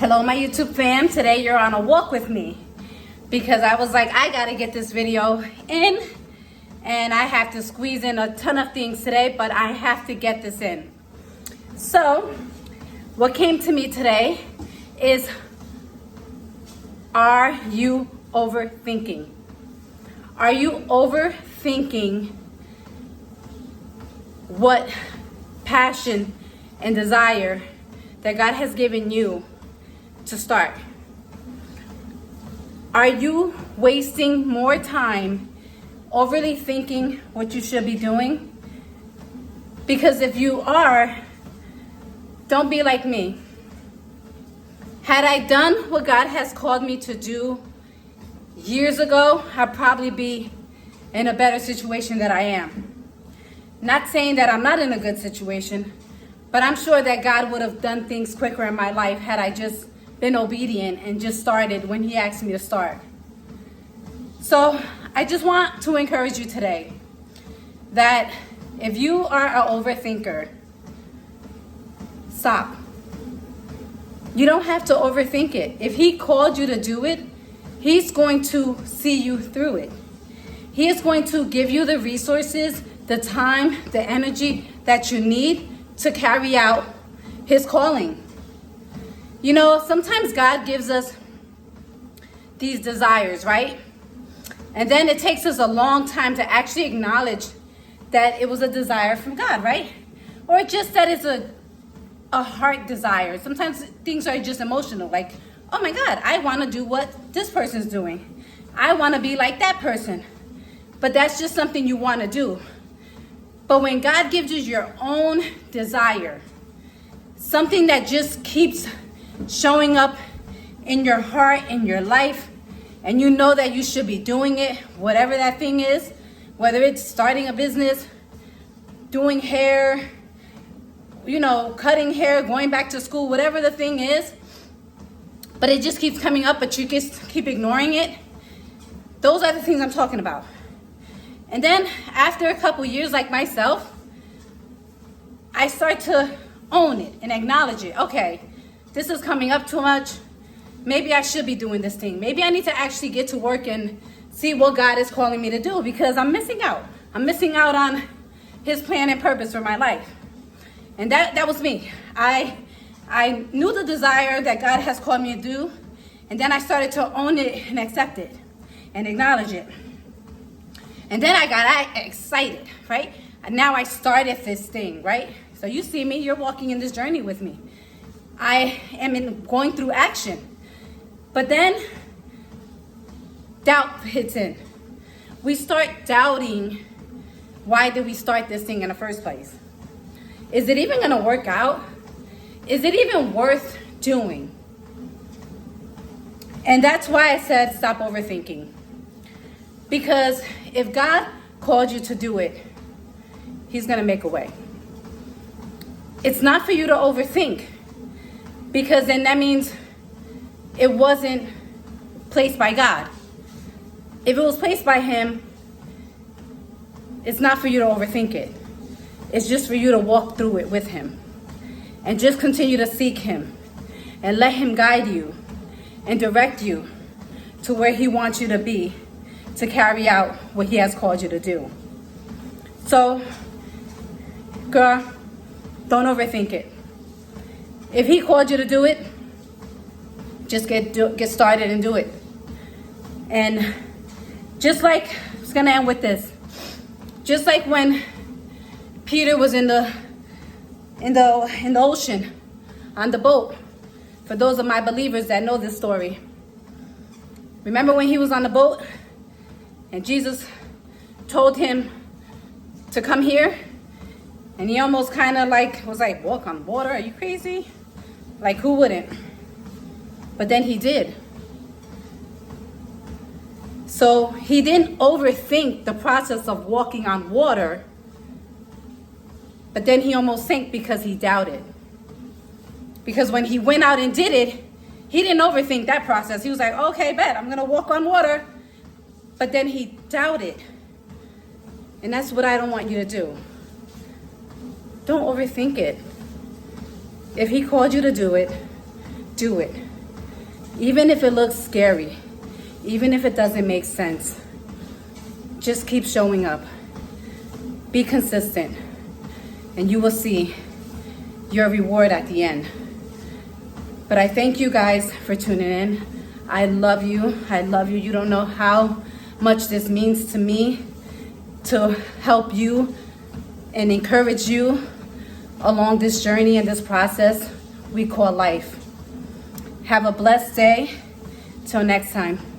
Hello, my YouTube fam. Today you're on a walk with me because I was like, I gotta get this video in and I have to squeeze in a ton of things today, but I have to get this in. So what came to me today is, are you overthinking? Are you overthinking what passion and desire that God has given you to start? Are you wasting more time overly thinking what you should be doing? Because if you are, don't be like me. Had I done what God has called me to do years ago, I'd probably be in a better situation than I am. Not saying that I'm not in a good situation, but I'm sure that God would have done things quicker in my life had I just been obedient and just started when He asked me to start. So I just want to encourage you today that if you are an overthinker, stop. You don't have to overthink it. If He called you to do it, He's going to see you through it. He is going to give you the resources, the time, the energy that you need to carry out His calling. You know, sometimes God gives us these desires, right? And then it takes us a long time to actually acknowledge that it was a desire from God, right? Or just that it's a heart desire. Sometimes things are just emotional, like, oh my God, I want to do what this person's doing. I want to be like that person. But that's just something you want to do. But when God gives you your own desire, something that just keeps showing up in your heart, in your life, and you know that you should be doing it, whatever that thing is, whether it's starting a business, doing hair, cutting hair, going back to school, whatever the thing is, but it just keeps coming up, but you just keep ignoring it. Those are the things I'm talking about. And then after a couple years, like myself, I start to own it and acknowledge it. Okay, this is coming up too much. Maybe I should be doing this thing. Maybe I need to actually get to work and see what God is calling me to do, because I'm missing out. I'm missing out on His plan and purpose for my life. And that was me. I knew the desire that God has called me to do, and then I started to own it and accept it and acknowledge it. And then I got excited, right? And now I started this thing, right? So you see me, you're walking in this journey with me. I am going through action. But then doubt hits in. We start doubting, why did we start this thing in the first place? Is it even gonna work out? Is it even worth doing? And that's why I said stop overthinking. Because if God called you to do it, He's gonna make a way. It's not for you to overthink, because then that means it wasn't placed by God. If it was placed by Him, it's not for you to overthink it. It's just for you to walk through it with Him and just continue to seek Him and let Him guide you and direct you to where He wants you to be to carry out what He has called you to do. So, girl, don't overthink it. If He called you to do it, just get started and do it. And just like, I was gonna end with this. Just like when Peter was in the ocean on the boat. For those of my believers that know this story, remember when he was on the boat and Jesus told him to come here, and he almost kind of was like, walk on water? Are you crazy? Like, who wouldn't? But then he did. So he didn't overthink the process of walking on water, but then he almost sank because he doubted. Because when he went out and did it, he didn't overthink that process. He was like, okay, bet, I'm gonna walk on water. But then he doubted. And that's what I don't want you to do. Don't overthink it. If He called you to do it, do it. Even if it looks scary, even if it doesn't make sense, just keep showing up. Be consistent, and you will see your reward at the end. But I thank you guys for tuning in. I love you. I love you. You don't know how much this means to me to help you and encourage you along this journey and this process we call life. Have a blessed day. Till next time.